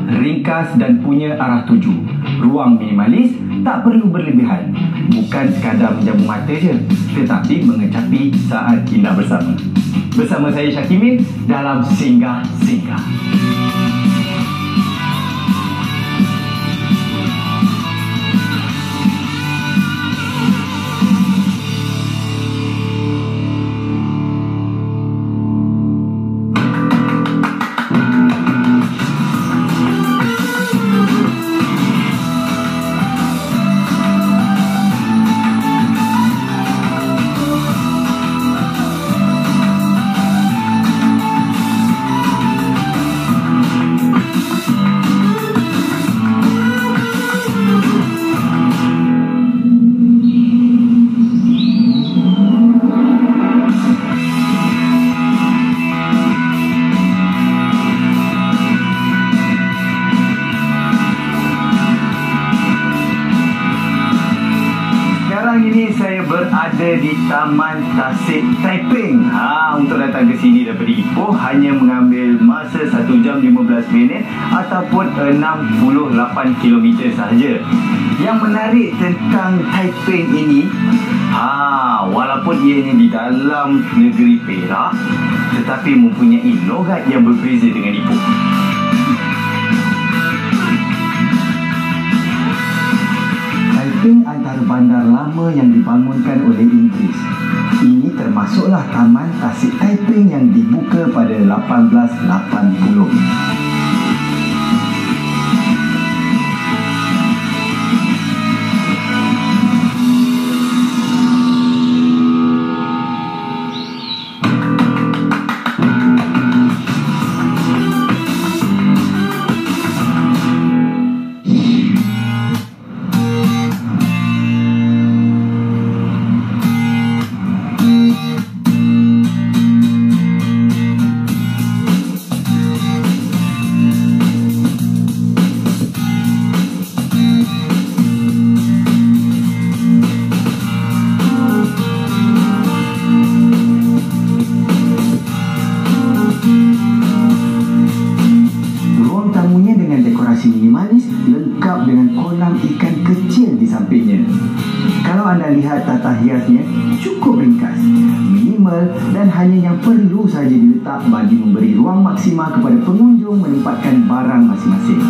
ringkas dan punya arah tuju. Ruang minimalis tak perlu berlebihan. Bukan sekadar menjamu mata je, tetapi mengecapi saat indah bersama. Bersama saya Syakimin dalam Singgah-Singgah. Saya berada di Taman Tasik Taiping. Untuk datang ke sini daripada Ipoh hanya mengambil masa 1 jam 15 minit ataupun 68 km sahaja. Yang menarik tentang Taiping ini, walaupun ianya di dalam negeri Perak, tetapi mempunyai logat yang berbeza dengan Ipoh. Taiping antara bandar lama yang dibangunkan oleh Inggeris. Ini termasuklah Taman Tasik Taiping yang dibuka pada 1880. Minimalis lengkap dengan kolam ikan kecil di sampingnya. Kalau anda lihat tata hiasnya cukup ringkas, minimal dan hanya yang perlu saja diletak bagi memberi ruang maksimal kepada pengunjung menempatkan barang masing-masing.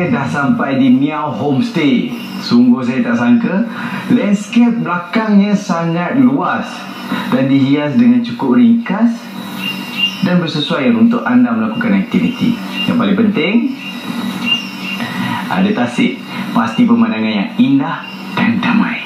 Dah sampai di Miao Homestay. Sungguh saya tak sangka landscape belakangnya sangat luas dan dihias dengan cukup ringkas dan bersesuaian untuk anda melakukan aktiviti. Yang paling penting, ada tasik. Pasti pemandangan yang indah dan damai.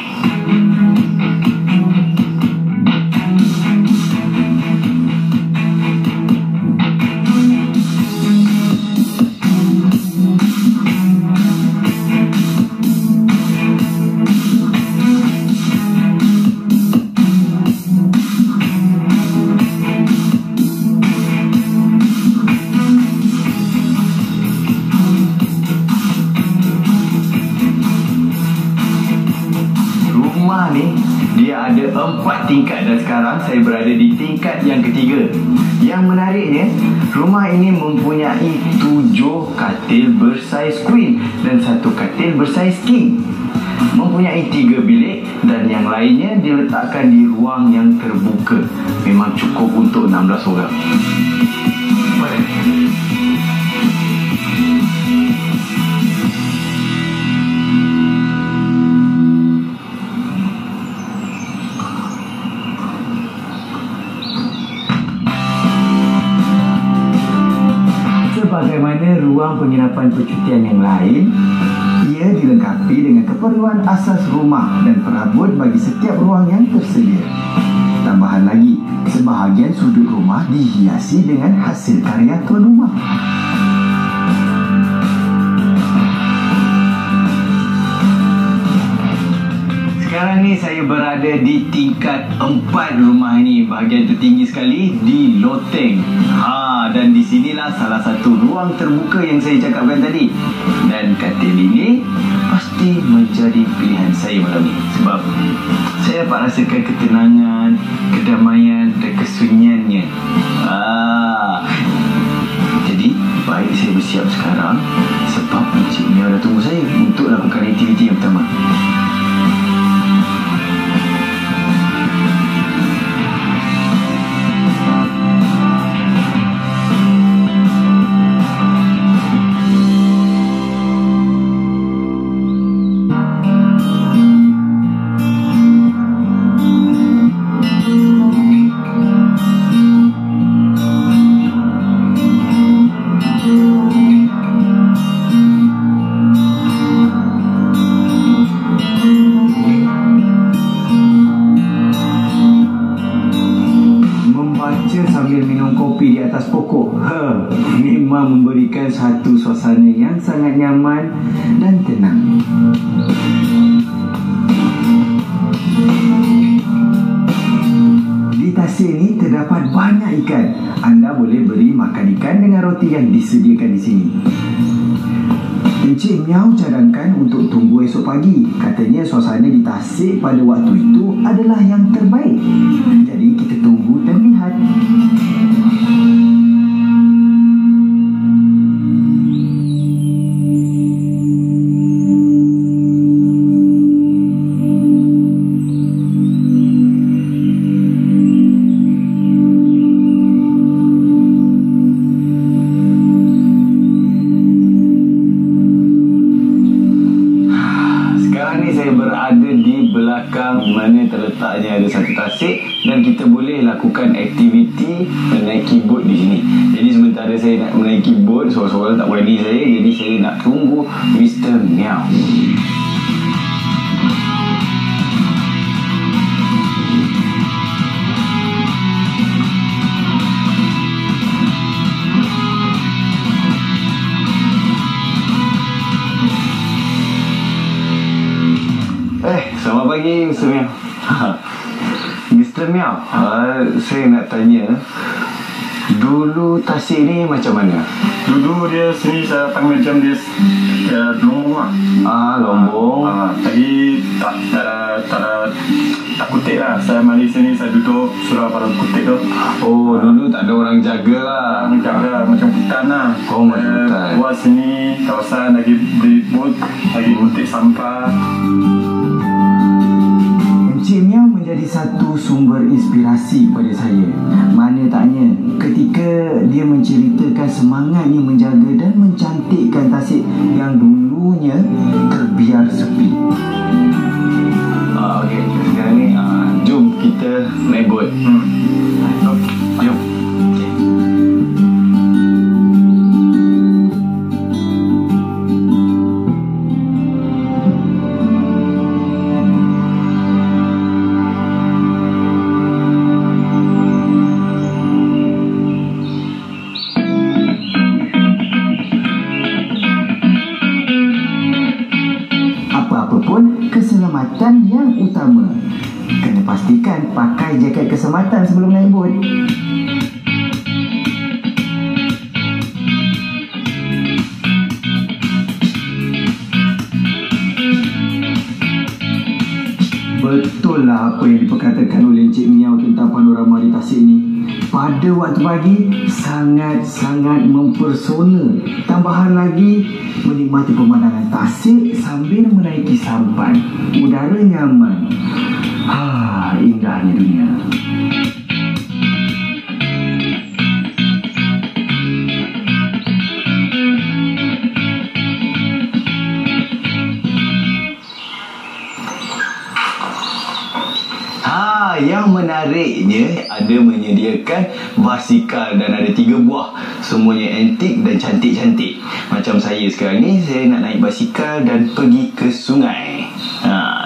Rumah ni dia ada 4 tingkat dan sekarang saya berada di tingkat yang ketiga. Yang menariknya, rumah ini mempunyai 7 katil bersaiz queen dan 1 katil bersaiz king. Mempunyai 3 bilik dan yang lainnya diletakkan di ruang yang terbuka. Memang cukup untuk 16 orang. Sebagaimana ruang penginapan percutian yang lain, ia dilengkapi dengan keperluan asas rumah dan perabot bagi setiap ruang yang tersedia. Tambahan lagi, sebahagian sudut rumah dihiasi dengan hasil karya tuan rumah. Sekarang ni saya berada di tingkat 4 rumah ini, bahagian tertinggi sekali di loteng. Dan di sinilah salah satu ruang terbuka yang saya cakapkan tadi. Dan katil ini pasti menjadi pilihan saya malam ni, sebab saya dapat rasakan ketenangan, kedamaian dan kesunyiannya. Jadi baik saya bersiap sekarang, sebab Encik Miao dah tunggu saya untuk lakukan aktiviti yang pertama. Sambil minum kopi di atas pokok, memang memberikan satu suasana yang sangat nyaman dan tenang. Di tasik ini terdapat banyak ikan. Anda boleh beri makan ikan dengan roti yang disediakan di sini. Encik Miao cadangkan untuk tunggu esok pagi. Katanya suasana di tasik pada waktu itu adalah yang terbaik. Jadi kita tunggu dan lihat. Saya berada di belakang mana terletaknya ada satu tasik, dan kita boleh lakukan aktiviti menaiki bot di sini. Jadi sementara saya nak menaiki bot, seorang-seorang tak berani saya, jadi saya nak tunggu Mr. Miao. Selamat pagi, Mr. Miao. Mr. Miao, saya nak tanya, dulu tasik ni macam mana? Dulu dia sini saya datang macam dia lombong lah. Lombong. Tapi tak kutik lah. Saya mari sini, saya duduk surau pada kutik tu. Dulu tak ada orang jaga lah. Jaga macam hutan lah. Macam hutan. Buat sini kawasan lagi beli bot, lagi kutik sampah. Encik Miao menjadi satu sumber inspirasi pada saya. Mana taknya ketika dia menceritakan semangatnya menjaga dan mencantikkan tasik yang dulunya terbiar sepi. Okey, sekarang ni jom kita naik bot. Jom. Apapun, keselamatan yang utama. Kena pastikan pakai jaket keselamatan sebelum naik bot. Betul lah apa yang diperkatakan oleh Encik Miao tentang panorama di tasik ini. Pada waktu pagi, sangat-sangat mempersona. Tambahan lagi, menikmati pemandangan tasik sambil menaiki sampan. Udara nyaman. Indahnya dunia. Yang menariknya, ada menyediakan basikal dan ada 3 buah. Semuanya antik dan cantik-cantik. Macam saya sekarang ni, saya nak naik basikal dan pergi ke sungai.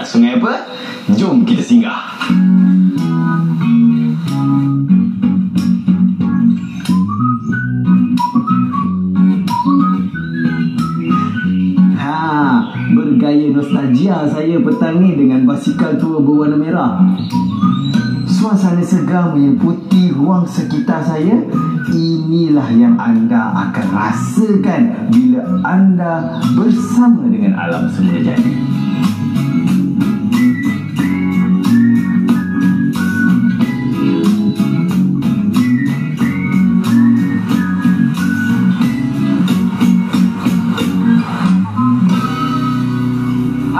Sungai apa? Jom kita singgah. Bergaya nostalgia saya petang ni dengan basikal tua berwarna merah. Suasana segar meliputi ruang sekitar saya. Inilah yang anda akan rasakan bila anda bersama dengan alam semula jadi.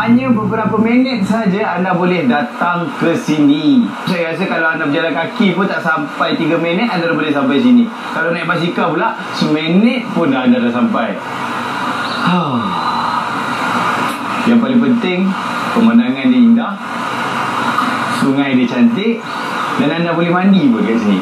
Hanya beberapa minit saja anda boleh datang ke sini. Saya rasa kalau anda berjalan kaki pun tak sampai 3 minit anda dah boleh sampai sini. Kalau naik basikal pula, seminit pun anda dah sampai. Yang paling penting, pemandangan dia indah, sungai dia cantik, dan anda boleh mandi pun kat sini.